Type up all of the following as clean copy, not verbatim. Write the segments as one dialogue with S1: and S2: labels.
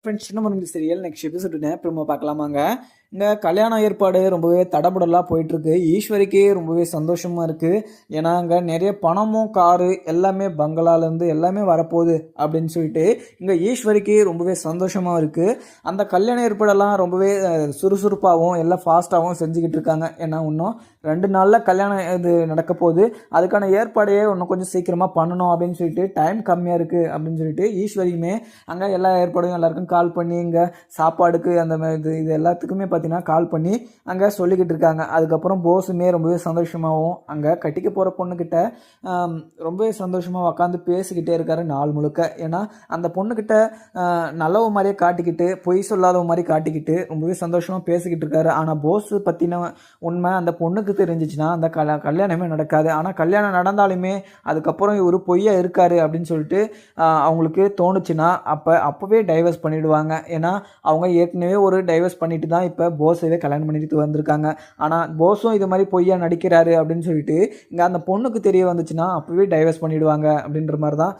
S1: Friends சின்ன மருந்து serial next episode அப்புறமா பார்க்கலாமாங்க. இந்த கல்யாண ஏற்பாடு ரொம்பவே தடபுடலாக போயிட்டுருக்கு. ஈஸ்வரிக்கு ரொம்பவே சந்தோஷமாக இருக்குது. ஏன்னா அங்கே நிறைய பணமும் காரு எல்லாமே பங்களாலேருந்து எல்லாமே வரப்போகுது அப்படின்னு சொல்லிட்டு இங்கே ஈஸ்வரிக்கு ரொம்பவே சந்தோஷமாக இருக்குது. அந்த கல்யாண ஏற்பாடெல்லாம் ரொம்பவே சுறுசுறுப்பாகவும் எல்லாம் ஃபாஸ்ட்டாகவும் செஞ்சுக்கிட்டு இருக்காங்க. ஏன்னா இன்னும் 2 நாளில் கல்யாணம் இது நடக்க போகுது. அதுக்கான ஏற்பாடையே இன்னும் கொஞ்சம் சீக்கிரமாக பண்ணணும் அப்படின்னு சொல்லிட்டு டைம் கம்மியாக இருக்குது அப்படின்னு சொல்லிட்டு ஈஸ்வரியுமே அங்கே எல்லா ஏற்பாடையும் எல்லாருக்கும் கால் பண்ணி இங்கே சாப்பாடுக்கு அந்த மாதிரி இது எல்லாத்துக்குமே பார்த்தீங்கன்னா கால் பண்ணி அங்கே சொல்லிக்கிட்டு இருக்காங்க. அதுக்கப்புறம் போஸுமே ரொம்பவே சந்தோஷமாகவும் அங்கே கட்டிக்க போகிற பொண்ணுக்கிட்ட ரொம்பவே சந்தோஷமாக உட்காந்து பேசிக்கிட்டே இருக்காரு நாள் முழுக்க. ஏன்னா அந்த பொண்ணுக்கிட்ட நல்லவ மாதிரியே காட்டிக்கிட்டு பொய் சொல்லாத மாதிரி காட்டிக்கிட்டு ரொம்பவே சந்தோஷமாக பேசிக்கிட்டு இருக்காரு. ஆனால் போஸ் பற்றின உண்மை அந்த பொண்ணுக்கு தெரிஞ்சிச்சுன்னா அந்த கல்யாணமே நடக்காது. ஆனால் கல்யாணம் நடந்தாலுமே அதுக்கப்புறம் இவர் பொய்யா இருக்காரு அப்படின்னு சொல்லிட்டு அவங்களுக்கு தோணுச்சுன்னா அப்போவே டைவர்ஸ் பண்ணிவிடுவாங்க. ஏன்னா அவங்க ஏற்கனவே ஒரு டைவர்ஸ் பண்ணிட்டு தான் இப்போ போஸவே கல்யாணம் பண்ணிட்டு வந்திருக்காங்க. ஆனால் போஸும் இது மாதிரி பொய்யா நடிக்கிறாரு அப்படின்னு சொல்லிட்டு இங்கே அந்த பொண்ணுக்கு தெரிய வந்துச்சுன்னா அப்போவே டைவர்ஸ் பண்ணிவிடுவாங்க அப்படின்ற மாதிரி தான்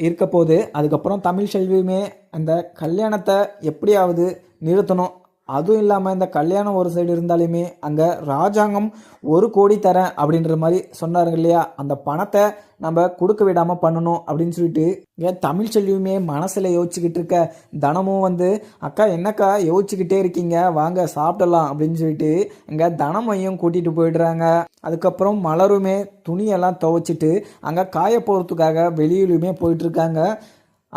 S1: இருக்க போகுது. அதுக்கப்புறம் தமிழ் செல்வியுமே அந்த கல்யாணத்தை எப்படியாவது நிறுத்தணும். அதுவும் இல்லாமல் இந்த கல்யாணம் ஒரு சைடு இருந்தாலுமே அங்கே ராஜாங்கம் 1 கோடி தரேன் அப்படின்ற மாதிரி சொன்னாருங்க இல்லையா, அந்த பணத்தை நம்ம கொடுக்க விடாமல் பண்ணணும் அப்படின்னு சொல்லிட்டு ஏன் தமிழ் செல்வியுமே மனசில் யோசிச்சுக்கிட்டு இருக்க. தனமும் அக்கா என்னக்கா யோசிச்சுக்கிட்டே இருக்கீங்க, வாங்க சாப்பிடலாம் அப்படின்னு சொல்லிட்டு இங்கே தனமையும் கூட்டிகிட்டு போயிடுறாங்க. அதுக்கப்புறம் மலருமே துணியெல்லாம் துவைச்சிட்டு அங்கே காய போகிறதுக்காக வெளியிலுமே போயிட்டுருக்காங்க.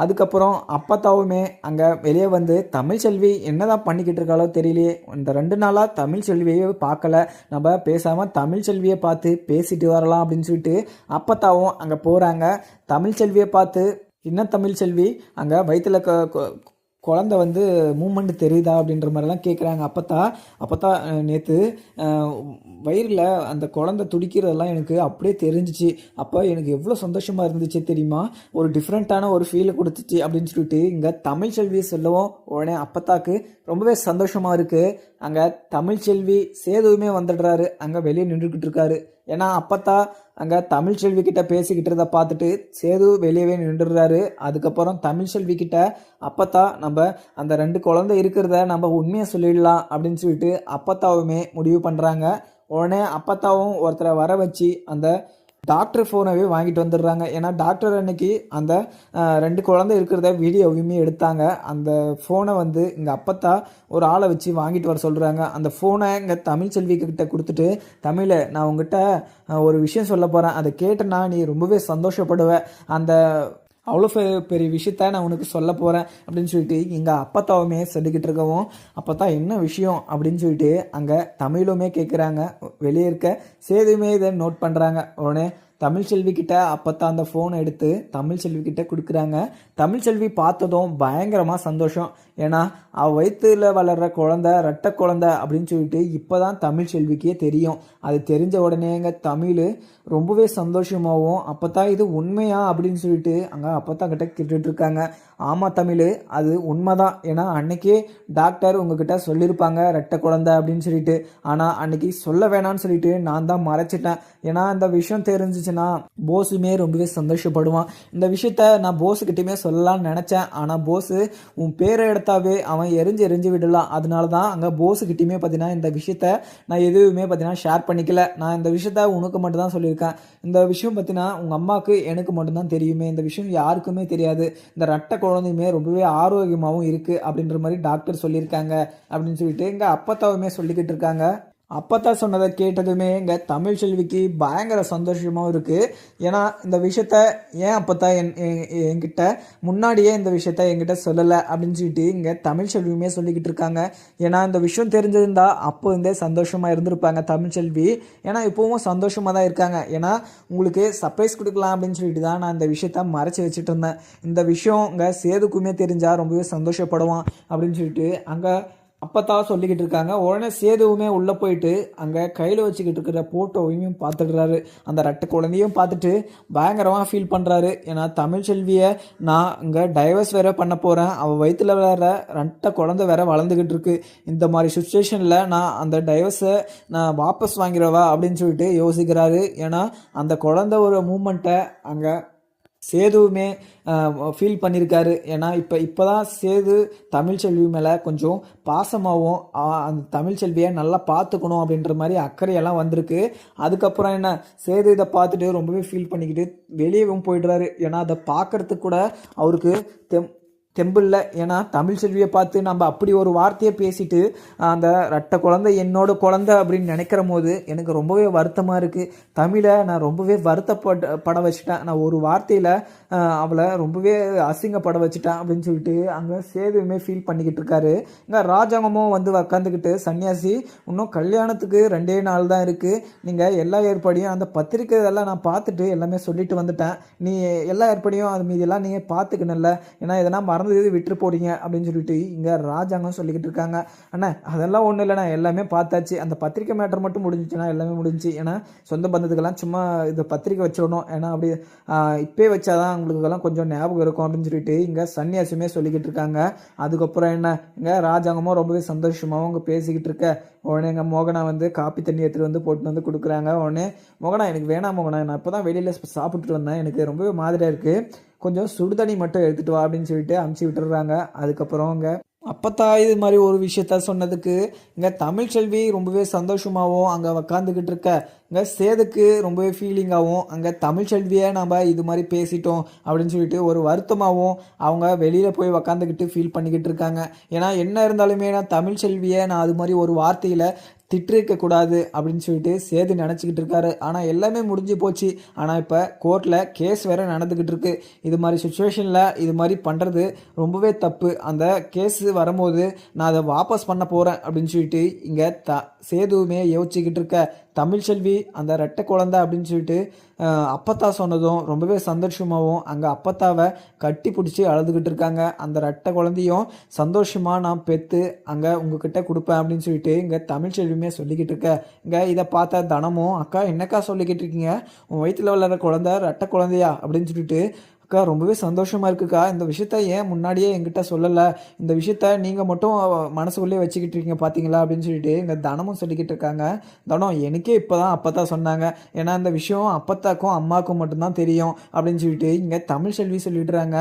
S1: அதுக்கப்புறம் அப்பத்தாவுமே அங்கே வெளியே தமிழ் செல்வி என்னதான் பண்ணிக்கிட்டு இருக்காளோ தெரியலையே, இந்த 2 நாளாக தமிழ் செல்வியை பார்க்கல, நம்ம பேசாமல் தமிழ் செல்வியை பார்த்து பேசிட்டு வரலாம் அப்படின்னு சொல்லிட்டு அப்பத்தாவும் அங்கே போகிறாங்க. தமிழ் செல்வியை பார்த்து என்ன தமிழ் செல்வி அங்கே வயிற்றில் குழந்தை மூமெண்ட் தெரியுதா அப்படின்ற மாதிரிலாம் கேட்குறாங்க. அப்போத்தா நேற்று வயிறில் அந்த குழந்தை துடிக்கிறதெல்லாம் எனக்கு அப்படியே தெரிஞ்சிச்சு. அப்போ எனக்கு எவ்வளோ சந்தோஷமாக இருந்துச்சு தெரியுமா, ஒரு டிஃப்ரெண்ட்டான ஒரு ஃபீலை கொடுத்துச்சு அப்படின்னு சொல்லிட்டு இங்கே தமிழ் செல்வியை சொல்லவும் உடனே அப்பத்தாக்கு ரொம்பவே சந்தோஷமாக இருக்குது. அங்கே தமிழ் செல்வி சேதுவுமே வந்துடுறாரு. அங்கே வெளியே நின்றுக்கிட்டு இருக்காரு. ஏன்னா அப்பத்தா அங்கே தமிழ் செல்வி கிட்ட பேசிக்கிட்டு பார்த்துட்டு சேது வெளியவே நின்றுடுறாரு. அதுக்கப்புறம் தமிழ் செல்வி கிட்ட அப்பத்தா நம்ம அந்த 2 குழந்தை இருக்கிறத நம்ம உண்மையை சொல்லிடலாம் அப்படின்னு சொல்லிட்டு அப்பத்தாவுமே முடிவு பண்ணுறாங்க. உடனே அப்பத்தாவும் ஒருத்தரை வர வச்சு அந்த டாக்டர் ஃபோனவே வாங்கிட்டு வந்துடுறாங்க. ஏன்னா டாக்டர் அன்னைக்கு அந்த 2 குழந்தை இருக்கிறத வீடியோவையுமே எடுத்தாங்க. அந்த ஃபோனை இங்கே அப்பத்தா ஒரு ஆளை வச்சு வாங்கிட்டு வர சொல்கிறாங்க. அந்த ஃபோனை இங்கே தமிழ் செல்வி கிட்ட கொடுத்துட்டு, தமிழை நான் உங்ககிட்ட ஒரு விஷயம் சொல்ல போகிறேன், அதை கேட்டேன்னா நீ ரொம்பவே சந்தோஷப்படுவேன், அந்த அவ்வளோ பெரிய விஷயத்த நான் உனக்கு சொல்ல போகிறேன் அப்படின்னு சொல்லிட்டு இங்கே அப்பத்தாவுமே சொல்லிக்கிட்டு இருக்கவும், அப்பத்தா என்ன விஷயம் அப்படின்னு சொல்லிட்டு அங்கே தமிழுமே கேட்குறாங்க. வெளியே இருக்க சேதுமே இதை நோட் பண்ணுறாங்க. உடனே தமிழ் செல்வி கிட்ட அப்பத்தா அந்த ஃபோனை எடுத்து தமிழ் செல்வி கிட்ட கொடுக்குறாங்க. தமிழ் செல்வி பார்த்ததும் பயங்கரமாக சந்தோஷம். ஏன்னா அவள் வயிற்றுல வளர்கிற குழந்தை ரெட்டை குழந்தை அப்படின்னு சொல்லிட்டு இப்போ தான் தமிழ் செல்விக்கே தெரியும். அது தெரிஞ்ச உடனேங்க தமிழ் ரொம்பவே சந்தோஷமாகவும் அப்பத்தா இது உண்மையா அப்படின்னு சொல்லிட்டு அங்கே அப்பத்தா கிட்ட கேட்டுட்ருக்காங்க. ஆமாம் தமிழ், அது உண்மைதான். ஏன்னா அன்னைக்கே டாக்டர் உங்ககிட்ட சொல்லியிருப்பாங்க ரெட்டை குழந்தை அப்படின்னு சொல்லிட்டு. ஆனால் அன்னைக்கு சொல்ல வேணான்னு சொல்லிட்டு நான் தான் மறைச்சிட்டேன். ஏன்னா இந்த விஷயம் தெரிஞ்சிச்சுன்னா போஸுமே ரொம்பவே சந்தோஷப்படுவான். இந்த விஷயத்த நான் போஸுக்கிட்டையுமே சொல்லலாம்னு நினச்சேன். ஆனால் போஸு உன் பேரை எடுத்தாவே அவன் எரிஞ்சு விடலாம். அதனால தான் அங்கே போஸுக்கிட்டையுமே பார்த்தீங்கன்னா இந்த விஷயத்த நான் எதுவுமே பார்த்தீங்கன்னா ஷேர் பண்ணிக்கல. நான் இந்த விஷயத்த உனக்கு மட்டும் தான் சொல்லியிருக்கேன். இந்த விஷயம் பார்த்தீங்கன்னா உங்கள் அம்மாவுக்கு எனக்கு மட்டும்தான் தெரியுமே, இந்த விஷயம் யாருக்குமே தெரியாது. இந்த ரெட்டை குழந்தையுமே ரொம்பவே ஆரோக்கியமாகவும் இருக்குது அப்படின்ற மாதிரி டாக்டர் சொல்லியிருக்காங்க அப்படின்னு சொல்லிட்டு இங்கே அப்பத்தாவுமே சொல்லிக்கிட்டு இருக்காங்க. அப்பத்தா சொன்னதை கேட்டதுமே இங்கே தமிழ் செல்விக்கு பயங்கர சந்தோஷமாகவும் இருக்குது. ஏன்னா இந்த விஷயத்த ஏன் அப்பத்தா என்கிட்ட முன்னாடியே இந்த விஷயத்த என்கிட்ட சொல்லலை அப்படின்னு சொல்லிட்டு இங்கே தமிழ் செல்வியுமே சொல்லிக்கிட்டு இருக்காங்க. ஏன்னா இந்த விஷயம் தெரிஞ்சிருந்தா அப்போ சந்தோஷமாக இருந்திருப்பாங்க தமிழ் செல்வி. ஏன்னா இப்போவும் சந்தோஷமாக தான் இருக்காங்க. ஏன்னா உங்களுக்கு சர்ப்ரைஸ் கொடுக்கலாம் அப்படின்னு சொல்லிட்டு தான் நான் இந்த விஷயத்த மறைச்சி வச்சுட்டு இருந்தேன். இந்த விஷயம் இங்கே சேதுக்குமே தெரிஞ்சால் ரொம்பவே சந்தோஷப்படுவான் அப்படின்னு சொல்லிட்டு அங்கே அப்பத்தான் சொல்லிக்கிட்டு இருக்காங்க. உடனே சேதுவுமே உள்ளே போயிட்டு அங்கே கையில் வச்சுக்கிட்டு இருக்கிற ஃபோட்டோவையும் பார்த்துடுறாரு. அந்த ரெட்டை குழந்தையும் பார்த்துட்டு பயங்கரமாக ஃபீல் பண்ணுறாரு. ஏன்னா தமிழ் செல்வியை நான் இங்கே டைவர்ஸ் வேற பண்ண போகிறேன், அவள் வயிற்றில் வேற ரெட்டை குழந்தை வேற வளர்ந்துக்கிட்டு இருக்கு. இந்த மாதிரி சுச்சுவேஷனில் நான் அந்த டைவர்ஸை நான் வாபஸ் வாங்கிடுவா அப்படின்னு சொல்லிட்டு யோசிக்கிறாரு. ஏன்னா அந்த குழந்தை ஒரு மூமெண்ட்டை அங்கே சேதுவுமே ஃபீல் பண்ணியிருக்காரு. ஏன்னா இப்போ தான் சேது தமிழ்ச்செல்வி மேலே கொஞ்சம் பாசமாகவும் அந்த தமிழ்ச்செல்வியை நல்லா பார்த்துக்கணும் அப்படின்ற மாதிரி அக்கறையெல்லாம் வந்திருக்கு. அதுக்கப்புறம் என்ன, சேது இதை பார்த்துட்டு ரொம்பவே ஃபீல் பண்ணிக்கிட்டு வெளியவும் போயிடுறாரு. ஏன்னா அதை பார்க்கறதுக்கு கூட அவருக்கு தெம்பில்ல. ஏன்னா தமிழ்ச்செல்வியை பார்த்து நம்ம அப்படி ஒரு வார்த்தையை பேசிட்டு அந்த ரெட்டை குழந்தை என்னோட குழந்தை அப்படின்னு நினைக்கிற போது எனக்கு ரொம்பவே வருத்தமாக இருக்குது. தமிழை நான் ரொம்பவே வருத்தப்பட வச்சுட்டேன். நான் ஒரு வார்த்தையில் அவளை ரொம்பவே அசிங்கப்பட வச்சுட்டேன் அப்படின்னு சொல்லிட்டு அங்கே சேதுவுமே ஃபீல் பண்ணிக்கிட்டு இருக்காரு. இங்கே ராஜாங்கமும் வந்து உக்காந்துக்கிட்டு, சன்னியாசி இன்னும் கல்யாணத்துக்கு 2 நாள் தான் இருக்குது, நீங்கள் எல்லா ஏற்பாடையும் அந்த பத்திரிக்கை இதெல்லாம் நான் பார்த்துட்டு எல்லாமே சொல்லிட்டு வந்துட்டேன், நீ எல்லா ஏற்பாடையும் அது மீதியெல்லாம் நீங்கள் பார்த்துக்கணும்ல, ஏன்னா இதெல்லாம் மறந்து விட்டு போடுங்க அப்படின்னு சொல்லிட்டு இங்கே ராஜாங்கம் சொல்லிக்கிட்டு இருக்காங்க. அண்ணா அதெல்லாம் ஒன்றும் இல்லைண்ணா, எல்லாமே பார்த்தாச்சு, அந்த பத்திரிக்கை மேட்டர் மட்டும் முடிஞ்சிச்சுன்னா எல்லாமே முடிஞ்சிச்சு. ஏன்னா சொந்த பந்தத்துக்கெல்லாம் சும்மா இது பத்திரிக்கை வச்சிடணும், ஏன்னா அப்படி இப்பே வச்சாதான் உங்களுக்கெல்லாம் கொஞ்சம் ஞாபகம் இருக்கும் அப்படின்னு சொல்லிட்டு இங்கே சன்னியாசியுமே சொல்லிக்கிட்டு இருக்காங்க. அதுக்கப்புறம் என்ன, இங்கே ராஜாங்கமும் ரொம்பவே சந்தோஷமாகவும் அவங்க பேசிக்கிட்டு இருக்க உடனே எங்கள் மோகனா வந்து காப்பி தண்ணி எடுத்துகிட்டு வந்து போட்டு வந்து கொடுக்குறாங்க. உடனே மோகனா எனக்கு வேணாம் மோகனா, நான் இப்போ தான் வெளியில் சாப்பிட்டுட்டு வந்தேன், எனக்கு ரொம்பவே மாதிரியாக இருக்குது, கொஞ்சம் சுடுதண்ணி மட்டும் எடுத்துகிட்டு வா அப்படின்னு சொல்லிட்டு அமுச்சு விட்டுடுறாங்க. அதுக்கப்புறம் இங்கே அப்பத்தா இது மாதிரி ஒரு விஷயத்த சொன்னதுக்கு இங்கே தமிழ்ச்செல்வி ரொம்பவே சந்தோஷமாகவும் அங்கே உக்காந்துக்கிட்டு இருக்க இங்கே சேதுக்கு ரொம்பவே ஃபீலிங்காகவும் அங்கே தமிழ்ச்செல்வியை நம்ம இது மாதிரி பேசிட்டோம் அப்படின்னு சொல்லிட்டு ஒரு வருத்தமாகவும் அவங்க வெளியில் போய் உக்காந்துக்கிட்டு ஃபீல் பண்ணிக்கிட்டு இருக்காங்க. ஏன்னா என்ன இருந்தாலுமே நான் தமிழ்ச்செல்வியை நான் அது மாதிரி ஒரு வார்த்தையில் திட்டிருக்கக்கூடாது அப்படின்னு சொல்லிட்டு சேது நினச்சிக்கிட்டு இருக்காரு. ஆனால் எல்லாமே முடிஞ்சு போச்சு. ஆனால் இப்போ கோர்ட்டில் கேஸ் வேறு நடந்துக்கிட்டு இருக்கு. இது மாதிரி சுச்சுவேஷனில் இது மாதிரி பண்ணுறது ரொம்பவே தப்பு. அந்த கேஸு வரும்போது நான் அதை வாபஸ் பண்ண போகிறேன் அப்படின்னு சொல்லிட்டு இங்கே சேதுவுமே யோசிச்சுக்கிட்டு இருக்க தமிழ்ச்செல்வி அந்த ரெட்டை குழந்தை அப்படின்னு சொல்லிட்டு அப்பத்தா சொன்னதும் ரொம்பவே சந்தோஷமாகவும் அங்கே அப்பத்தாவை கட்டி பிடிச்சி அழுதுகிட்டு இருக்காங்க. அந்த ரெட்டை குழந்தையும் சந்தோஷமாக நான் பெற்று அங்கே உங்ககிட்ட கொடுப்பேன் அப்படின்னு சொல்லிட்டு இங்கே தமிழ்ச்செல்வியுமே சொல்லிக்கிட்டு இருக்க. இங்கே இதை பார்த்த தனமும், அக்கா என்னக்கா சொல்லிக்கிட்டு இருக்கீங்க, உன் வயிற்றில் வளர்கிற குழந்தை ரெட்டை குழந்தையா அப்படின்னு சொல்லிட்டு, அக்கா ரொம்பவே சந்தோஷமாக இருக்குக்கா, இந்த விஷயத்த ஏன் முன்னாடியே என்கிட்ட சொல்லலை, இந்த விஷயத்த நீங்கள் மட்டும் மனசுக்குள்ளே வச்சுக்கிட்டு இருக்கீங்க பார்த்தீங்களா அப்படின்னு சொல்லிட்டு இங்கே தனமும் சொல்லிக்கிட்டு இருக்காங்க. தனம் எனக்கே இப்போ தான் அப்பத்தா சொன்னாங்க, ஏன்னா இந்த விஷயம் அப்பத்தாக்கும் அம்மாவுக்கும் மட்டும்தான் தெரியும் அப்படின்னு சொல்லிட்டு இங்கே தமிழ்ச்செல்வி சொல்லிடுறாங்க.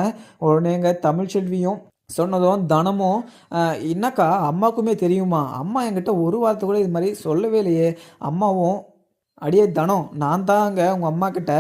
S1: உடனே இங்கே தமிழ்ச்செல்வியும் சொன்னதும் தனமும், என்னக்கா அம்மாவுக்குமே தெரியுமா, அம்மா என்கிட்ட ஒரு வார்த்தை கூட இது மாதிரி சொல்லவே இல்லையே, அம்மாவும் அடியே தனம் நான் தான் அங்கே உங்கள் அம்மா கிட்ட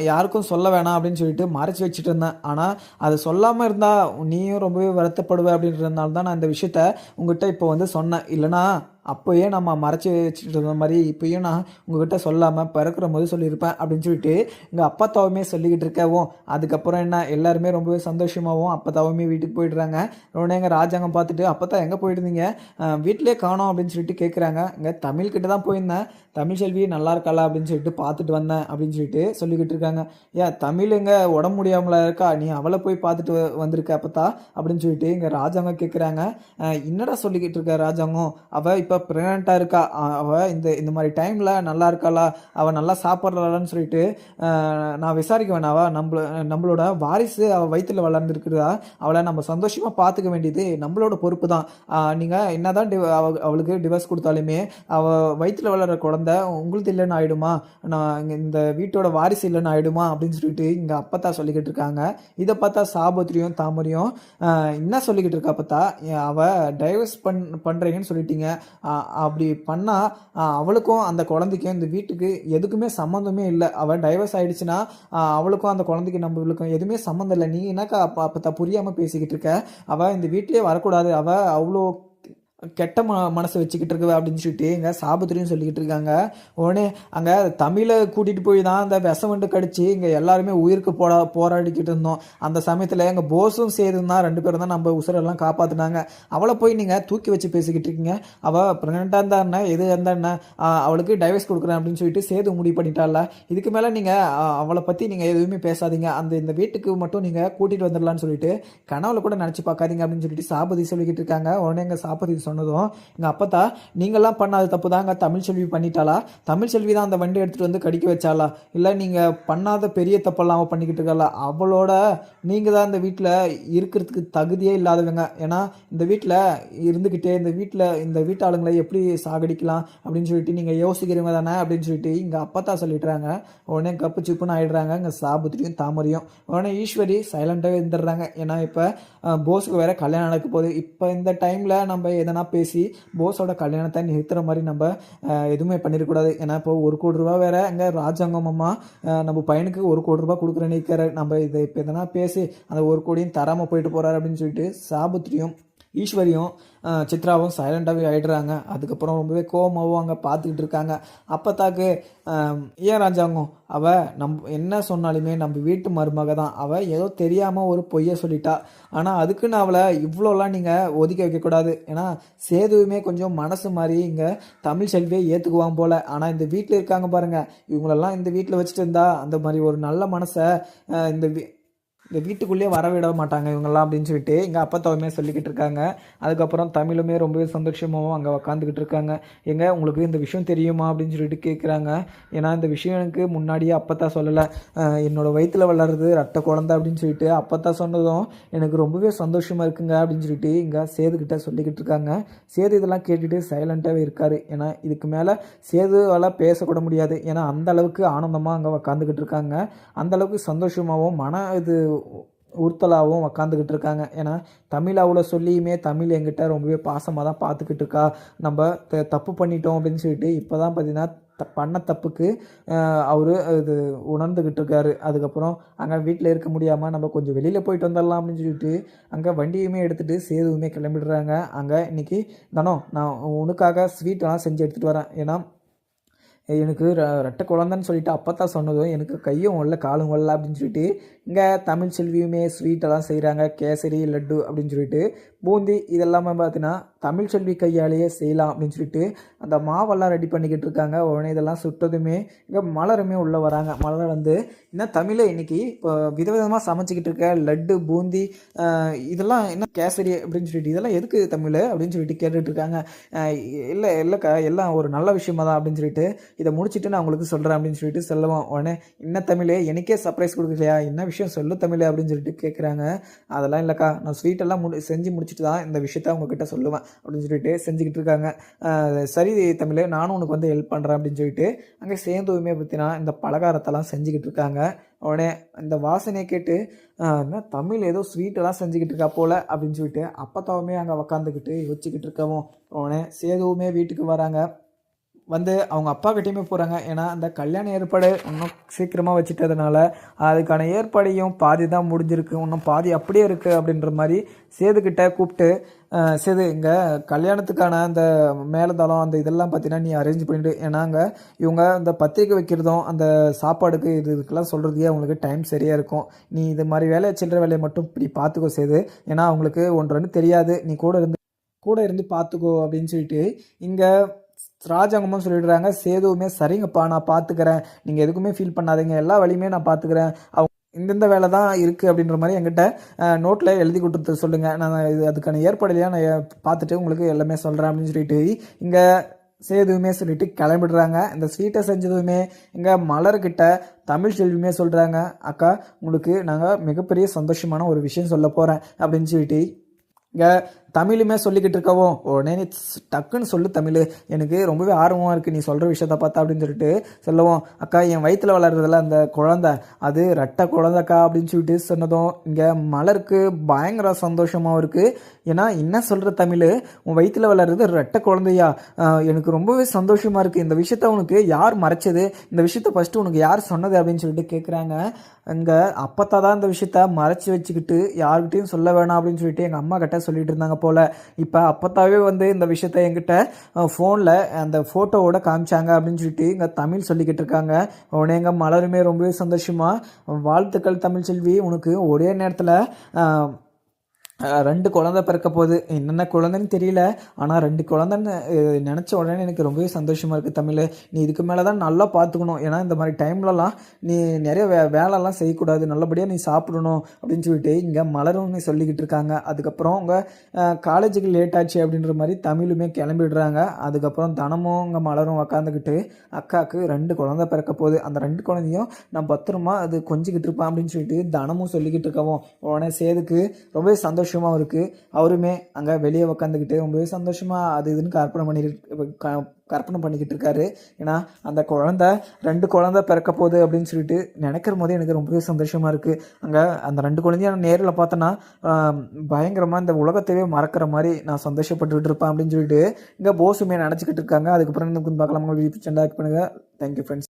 S1: யாருக்கும் சொல்ல வேணாம் அப்படின்னு சொல்லிட்டு மறைச்சி வச்சுட்டு இருந்தேன், ஆனால் அதை சொல்லாமல் இருந்தால் நீயும் ரொம்பவே வருத்தப்படுவேன் அப்படின்றதுனால தான் நான் இந்த விஷயத்த உங்ககிட்ட இப்போ வந்து சொன்னேன், இல்லைனா அப்போயே நம்ம மறைச்சி வச்சுட்டு இருந்த மாதிரி இப்போயும் நான் உங்ககிட்ட சொல்லாமல் பிறக்கிற போது சொல்லியிருப்பேன் அப்படின்னு சொல்லிட்டு இங்கே அப்பத்தாவுமே சொல்லிக்கிட்டு இருக்கவும். அதுக்கப்புறம் என்ன, எல்லாருமே ரொம்பவே சந்தோஷமாகவும் அப்பத்தாவுமே வீட்டுக்கு போயிடுறாங்க. உடனே எங்கள் ராஜாங்கம் பார்த்துட்டு, அப்பத்தா எங்கே போயிட்டுருந்தீங்க, வீட்டிலே காணோம் அப்படின்னு சொல்லிட்டு கேட்குறாங்க. இங்கே தமிழ்கிட்ட தான் போயிருந்தேன், தமிழ்ச்செல்வி நல்லா இருக்காளா அப்படின்னு சொல்லிட்டு பார்த்துட்டு வந்தேன் அப்படின்னு சொல்லிட்டு சொல்லிக்கிட்டு இருக்காங்க. ஏன் தமிழ் எங்கே உடம்பு முடியாமலா இருக்கா, நீ அவளை போய் பார்த்துட்டு வந்திருக்க அப்பத்தா அப்படின்னு சொல்லிட்டு இங்கே ராஜாங்கம் கேட்குறாங்க. என்னடா சொல்லிக்கிட்டு இருக்க ராஜாங்கம், அவள் இப்போ ப்ரெக்னெண்ட்டாக இருக்கா, அவள் இந்த மாதிரி டைமில் நல்லா இருக்காளா, அவள் நல்லா சாப்பிட்றாளான்னு சொல்லிட்டு நான் விசாரிக்க வேணாவா, நம்மளோட வாரிசு அவள் வயிற்றில் வளர்ந்துருக்குறா, அவளை நம்ம சந்தோஷமாக பார்த்துக்க வேண்டியது நம்மளோட பொறுப்பு தான். நீங்கள் என்ன தான் அவளுக்கு டிவோர்ஸ் கொடுத்தாலுமே அவள் வயிற்றில் வளர்கிற குழந்தை உங்களுக்கு இல்லைன்னு ஆகிடுமா, நான் இந்த வீட்டோட வாரிசு இல்லைன்னு ஆகிடுமா அப்படின்னு சொல்லிட்டு இங்கே அப்பத்தா சொல்லிக்கிட்டு இருக்காங்க. இதை பார்த்தா சாபத்திரியும் தாமரையும் என்ன சொல்லிக்கிட்டு இருக்கா, அப்பத்தா அவள் டைவர்ஸ் பண்ணுறீங்கன்னு சொல்லிட்டீங்க, அப்படி பண்ணால் அவளுக்கும் அந்த குழந்தைக்கும் இந்த வீட்டுக்கு எதுக்குமே சம்மந்தமே இல்லை, அவள் டைவர்ஸ் ஆகிடுச்சுன்னா அவளுக்கும் அந்த குழந்தைக்கு நம்மளுக்கும் எதுவுமே சம்மந்தம் இல்லை, நீ என்னக்கா அப்போ புரியாமல் பேசிக்கிட்டு இருக்க, அவள் இந்த வீட்டிலே வரக்கூடாது, அவள் அவ்வளோ கெட்ட மனசை வச்சுக்கிட்டு இருக்கு அப்படின்னு சொல்லிட்டு எங்கள் சாபத்திரியும் சொல்லிக்கிட்டு இருக்காங்க. உடனே அங்கே தமிழை கூட்டிகிட்டு போய் தான் அந்த விஷவண்டு கடிச்சு இங்கே எல்லாருமே உயிருக்கு போராடிக்கிட்டு இருந்தோம். அந்த சமயத்தில் எங்கள் போஸும் சேதும் தான் 2 பேரும் தான் நம்ம உசுரெல்லாம் காப்பாற்றினாங்க. அவளை போய் நீங்கள் தூக்கி வச்சு பேசிக்கிட்டு இருக்கீங்க, அவள் ப்ரெக்னெண்ட்டாக இருந்தா என்ன எது இருந்தா என்ன, அவளுக்கு டைவர்ஸ் கொடுக்குறேன் அப்படின்னு சொல்லிட்டு சேது முடிவு பண்ணிட்டால, இதுக்கு மேலே நீங்கள் அவளை பற்றி நீங்கள் எதுவுமே பேசாதீங்க, இந்த வீட்டுக்கு மட்டும் நீங்கள் கூட்டிகிட்டு வந்துடலான்னு சொல்லிட்டு கனவுல கூட நினச்சி பார்க்காதீங்க அப்படின்னு சொல்லிட்டு சாபதி சொல்லிக்கிட்டு இருக்காங்க. உடனே எங்கள் சாபதி சொன்னதும் எங்கள் அப்பத்தா நீங்கள்லாம் பண்ணாத தப்பு தாங்க தமிழ்ச்செல்வி பண்ணிட்டாளா, தமிழ்ச்செல்வி தான் அந்த வண்டி எடுத்துகிட்டு வந்து கடிக்க வச்சாளா, இல்லை நீங்கள் பண்ணாத பெரிய தப்பெல்லாம் அவள் பண்ணிக்கிட்டு இருக்காளா, அவளோட நீங்கள் தான் இந்த வீட்டில் இருக்கிறதுக்கு தகுதியே இல்லாதவங்க. ஏன்னா இந்த வீட்டில் இருந்துக்கிட்டே இந்த வீட்டாளுங்களை எப்படி சாகடிக்கலாம் அப்படின்னு சொல்லிட்டு நீங்கள் யோசிக்கிறவங்க தானே அப்படின்னு சொல்லிட்டு இங்கே அப்பத்தா சொல்லிடுறாங்க. உடனே கப்பு சிப்புன்னு ஆகிடுறாங்க இங்கே சாபுத்திரியும் தாமரையும். உடனே ஈஸ்வரி சைலண்டாகவே இருந்துடுறாங்க. ஏன்னா இப்போ போஸுக்கு வேற கல்யாணம் நடக்க போகுது. இப்போ இந்த டைமில் நம்ம எதனா பேசி போஸோட கல்யாணத்தை நிறுத்துற மாதிரி நம்ம எதுவுமே பண்ணிடக்கூடாது. ஏன்னா இப்போ 1 கோடி ரூபா வேற அங்கே ராஜாங்கம் அம்மா நம்ம பையனுக்கு 1 கோடி ரூபா கொடுக்குற நிற்கிற நம்ம இதை இப்போ எதனா பேசி அந்த 1 கோடியும் தராமல் போயிட்டு போகிறாரு அப்படின்னு சொல்லிட்டு சாபுத்திரியும் ஈஸ்வரியும் சித்ராவும் சைலண்டாகவே ஆகிடுறாங்க. அதுக்கப்புறம் ரொம்பவே கோவமாகவும் அங்கே பார்த்துக்கிட்டு இருக்காங்க. அப்பத்தாக்கு ஏன் ராஜாங்கம் அவள் என்ன சொன்னாலுமே நம்ம வீட்டு மருமக தான், அவள் ஏதோ தெரியாமல் ஒரு பொய்யை சொல்லிட்டா, ஆனால் அதுக்குன்னு அவளை இவ்வளோலாம் நீங்கள் ஒதுக்கி வைக்கக்கூடாது. ஏன்னா சேதுவுமே கொஞ்சம் மனசு மாதிரி இங்கே தமிழ்ச்செல்வியை ஏற்றுக்குவான் போல். ஆனால் இந்த வீட்டில் இருக்காங்க பாருங்கள், இவங்களெல்லாம் இந்த வீட்டில் வச்சுட்டு இருந்தா அந்த மாதிரி ஒரு நல்ல மனசை இந்த வீட்டுக்குள்ளேயே வரவிட மாட்டாங்க இவங்கெல்லாம் அப்படின்னு சொல்லிட்டு எங்கள் அப்பத்தாவுமே சொல்லிக்கிட்டு இருக்காங்க. அதுக்கப்புறம் தமிழுமே ரொம்பவே சந்தோஷமாகவும் அங்கே உக்காந்துக்கிட்டு இருக்காங்க. உங்களுக்கு இந்த விஷயம் தெரியுமா அப்படின்னு சொல்லிட்டு கேட்குறாங்க. ஏன்னா இந்த விஷயம் எனக்கு முன்னாடியே அப்பத்தா சொல்லலை, என்னோடய வயிற்றில் வளருது ரத்த குழந்தை அப்படின்னு சொல்லிட்டு அப்பத்தா சொன்னதும் எனக்கு ரொம்பவே சந்தோஷமாக இருக்குங்க அப்படின்னு சொல்லிட்டு இங்கே சேதுக்கிட்ட சொல்லிக்கிட்டு இருக்காங்க. சேது இதெல்லாம் கேட்டுட்டு சைலண்ட்டாகவே இருக்கார். ஏன்னா இதுக்கு மேலே சேதுவால் பேசக்கூட முடியாது. ஏன்னா அந்த அளவுக்கு ஆனந்தமாக அங்கே உக்காந்துக்கிட்டு இருக்காங்க, அந்த அளவுக்கு சந்தோஷமாகவும் உறுத்தலாகவும் உக்காந்துக்கிட்டு இருக்காங்க. ஏன்னா தமிழ் அவ்வளோ சொல்லியுமே தமிழ் எங்கிட்ட ரொம்பவே பாசமாக தான் பார்த்துக்கிட்டு இருக்கா. நம்ம தப்பு பண்ணிட்டோம் அப்படின்னு சொல்லிட்டு இப்போ தான் பார்த்தீங்கன்னா பண்ண தப்புக்கு அவர் இது உணர்ந்துக்கிட்டு இருக்காரு. அதுக்கப்புறம் அங்கே வீட்டில் இருக்க முடியாமல் நம்ம கொஞ்சம் வெளியில் போயிட்டு வந்துடலாம் அப்படின்னு சொல்லிட்டு அங்கே வண்டியுமே எடுத்துகிட்டு சேதுவுமே கிளம்பிடுறாங்க. அங்கே இன்றைக்கி நான் உனக்காக ஸ்வீட்டெல்லாம் செஞ்சு எடுத்துகிட்டு வரேன். ஏன்னா எனக்கு ரெட்டை குழந்தைன்னு சொல்லிட்டு அப்பத்தான் சொன்னதும் எனக்கு கையும் வரல காலும் வரல அப்படின்னு சொல்லிட்டு இங்கே தமிழ்ச்செல்வியுமே ஸ்வீட்டெல்லாம் செய்கிறாங்க. கேசரி லட்டு அப்படின்னு சொல்லிட்டு பூந்தி இதெல்லாமே பார்த்தீங்கன்னா தமிழ்ச்செல்வி கையாலேயே செய்யலாம் அப்படின்னு சொல்லிட்டு அந்த மாவெல்லாம் ரெடி பண்ணிக்கிட்டு இருக்காங்க. உடனே இதெல்லாம் சுட்டதுமே இங்கே மலருமே உள்ளே வராங்க. மலர் வந்து என்ன தமிழை இன்னைக்கு இப்போ விதவிதமாக சமைச்சிக்கிட்டு இருக்க லட்டு பூந்தி இதெல்லாம் என்ன கேசரி அப்படின்னு சொல்லிட்டு இதெல்லாம் எதுக்கு தமிழ் அப்படின்னு சொல்லிட்டு கேட்டுட்டு இருக்காங்க. இல்லைக்கா எல்லாம் ஒரு நல்ல விஷயமா தான் அப்படின்னு சொல்லிட்டு இதை முடிச்சுட்டு நான் உங்களுக்கு சொல்கிறேன் அப்படின்னு சொல்லிட்டு சொல்லுவோம். உடனே என்ன தமிழ் எனக்கே சர்ப்ரைஸ் கொடுக்கலையா, என்ன விஷயம் சொல்லு தமிழ் அப்படின்னு சொல்லிட்டு கேட்குறாங்க. அதெல்லாம் இல்லைக்கா நான் ஸ்வீட்டெல்லாம் செஞ்சு முடிச்சுட்டு தான் இந்த விஷயத்த உங்ககிட்ட சொல்லுவேன் அப்படின்னு சொல்லிட்டு செஞ்சுக்கிட்டு இருக்காங்க. சரி தமிழ் நானும் உனக்கு வந்து ஹெல்ப் பண்ணுறேன் அப்படின்னு சொல்லிட்டு அங்கே சேர்ந்துமே பார்த்தீங்கன்னா இந்த பலகாரத்தெல்லாம் செஞ்சுக்கிட்டு இருக்காங்க. உடனே இந்த வாசனையை கேட்டு என்ன தமிழ் ஏதோ ஸ்வீட்டெல்லாம் செஞ்சுக்கிட்டு இருக்கா போல் அப்படின்னு சொல்லிட்டு அப்பத்தாவுமே அங்கே உக்காந்துக்கிட்டு யோசிச்சுக்கிட்டு இருக்கவும் உடனே சேதுவுமே வீட்டுக்கு வராங்க. வந்து அவங்க அப்பா கிட்டேயுமே போகிறாங்க. ஏன்னா அந்த கல்யாண ஏற்பாடு இன்னும் சீக்கிரமாக வச்சுட்டதுனால அதுக்கான ஏற்பாடையும் பாதி தான் முடிஞ்சிருக்கு, இன்னும் பாதி அப்படியே இருக்குது அப்படின்ற மாதிரி சேதுக்கிட்ட கூப்பிட்டு சேது இங்கே கல்யாணத்துக்கான அந்த மேலதளம் அந்த இதெல்லாம் பார்த்தீங்கன்னா நீ அரேஞ்ச் பண்ணிவிடு. ஏன்னா அங்கே இவங்க அந்த பத்திரிக்கை வைக்கிறதும் அந்த சாப்பாடுக்கு இதுக்கெல்லாம் சொல்கிறதுக்கே அவங்களுக்கு டைம் சரியாக இருக்கும். நீ இது மாதிரி வேலையை சில்லற வேலையை மட்டும் இப்படி பார்த்துக்கோ சேது, ஏன்னா அவங்களுக்கு 1-2 தெரியாது, நீ கூட இருந்து பார்த்துக்கோ அப்படின்னு சொல்லிட்டு இங்கே ராஜாங்கமும் சொல்லிடுறாங்க. சேதுவுமே சரிங்கப்பா நான் பார்த்துக்கிறேன், நீங்கள் எதுக்குமே ஃபீல் பண்ணாதீங்க, எல்லா வழியுமே நான் பார்த்துக்கிறேன், அவங்க இந்தந்த வேலை தான் இருக்குது அப்படின்ற மாதிரி என்கிட்ட நோட்டில் எழுதி கொடுத்து சொல்லுங்கள், நான் அதுக்கான ஏற்பாடுலையாக நான் பார்த்துட்டு உங்களுக்கு எல்லாமே சொல்கிறேன் அப்படின்னு சொல்லிட்டு இங்கே சேதுவுமே சொல்லிட்டு கிளம்பிடுறாங்க. இந்த ஸ்வீட்டை செஞ்சதுமே இங்கே மலர்கிட்ட தமிழ்ச்செல்வியுமே சொல்கிறாங்க, அக்கா உங்களுக்கு நாங்கள் மிகப்பெரிய சந்தோஷமான ஒரு விஷயம் சொல்ல போகிறேன் அப்படின்னு சொல்லிட்டு இங்கே தமிழுமே சொல்லிக்கிட்டு இருக்கவும் உடனே நீ டக்குன்னு சொல்லு தமிழ், எனக்கு ரொம்பவே ஆர்வமாக இருக்குது நீ சொல்கிற விஷயத்த பார்த்தா அப்படின்னு சொல்லிட்டு சொல்லவும் அக்கா என் வயிற்றில் வளர்றதில்ல அந்த குழந்தை அது ரெட்டை குழந்தைக்கா அப்படின்னு சொல்லிட்டு சொன்னதும் இங்கே மலருக்கு பயங்கர சந்தோஷமாகவும் இருக்குது. ஏன்னா என்ன சொல்கிற தமிழ், உன் வயிற்றில் வளர்றது ரெட்டை குழந்தையா, எனக்கு ரொம்பவே சந்தோஷமாக இருக்குது, இந்த விஷயத்த உனக்கு யார் மறைச்சது, இந்த விஷயத்த ஃபஸ்ட்டு உனக்கு யார் சொன்னது அப்படின்னு சொல்லிட்டு கேட்குறாங்க. இங்கே அப்பத்தா தான் இந்த விஷயத்த மறைச்சி வச்சுக்கிட்டு யார்கிட்டையும் சொல்ல வேணாம் அப்படின்னு சொல்லிட்டு எங்கள் அம்மா கிட்ட சொல்லிட்டு இருந்தாங்க போல். இப்போ அப்பத்தாவே வந்து இந்த விஷயத்த என்கிட்ட ஃபோனில் அந்த ஃபோட்டோவோட காமிச்சாங்க அப்படின்னு சொல்லிட்டு இங்கே தமிழ் சொல்லிக்கிட்டு இருக்காங்க. உடனே எங்கள் மலருமே ரொம்பவே சந்தோஷமாக வாழ்த்துக்கள் தமிழ்ச்செல்வி, உனக்கு ஒரே நேரத்தில் 2 குழந்தை பிறக்க போகுது. என்னென்ன குழந்தைன்னு தெரியல. ஆனா 2 குழந்தைன்னு நெனச்ச உடனே எனக்கு ரொம்பவே சந்தோஷமா இருக்கு தமிழு. நீ இதுக்கு மேல தான் நல்லா பார்த்துக்கணும். ஏன்னா இந்த மாரி டைம்லலாம் நீ நெறைய வேலைலாம் செய்யக்கூடாது. நல்லபடியா நீ சாப்பிடணும் அப்படின்னு சொல்லிட்டு இங்க மலருமே சொல்லிக்கிட்டு இருக்காங்க. அதுக்கப்புறம் உங்க காலேஜுக்கு லேட் ஆச்சு அப்படின்ற மாரி தமிழுமே கிளம்பிடுறாங்க. அதுக்கப்புறம் தனமும் இங்க மலரும் உக்காந்துக்கிட்டு அக்காவுக்கு 2 குழந்தை பிறக்க போகுது. அந்த 2 குழந்தையும் நான் பத்திரமா அது கொஞ்சிக்கிட்டு இருப்பேன் அப்படின்னு சொல்லிட்டு தனமும் சொல்லிக்கிட்டு இருக்கவும், உடனே சேதுக்கு ரொம்பவே சந்தோஷமாகவும் இருக்குது. அவருமே அங்கே வெளியே உக்காந்துக்கிட்டு ரொம்பவே சந்தோஷமாக அது இதுன்னு கற்பனை பண்ணிக்கிட்டு இருக்காரு. ஏன்னா அந்த குழந்தை 2 குழந்தை பிறக்க போகுது அப்படின்னு சொல்லிட்டு நினைக்கிற போதே எனக்கு ரொம்பவே சந்தோஷமாக இருக்குது. அங்கே அந்த 2 குழந்தைய நான் நேரில் பார்த்தேன்னா பயங்கரமாக இந்த உலகத்தையே மறக்கிற மாதிரி நான் சந்தோஷப்பட்டுக்கிட்டு இருப்பேன் அப்படின்னு சொல்லிட்டு இங்கே போஸுமே நினச்சிக்கிட்டு இருக்காங்க. அதுக்கப்புறம் பார்க்கலாம். உங்களுக்கு சேனல் லைக் பண்ணுங்கள். Thank you friends.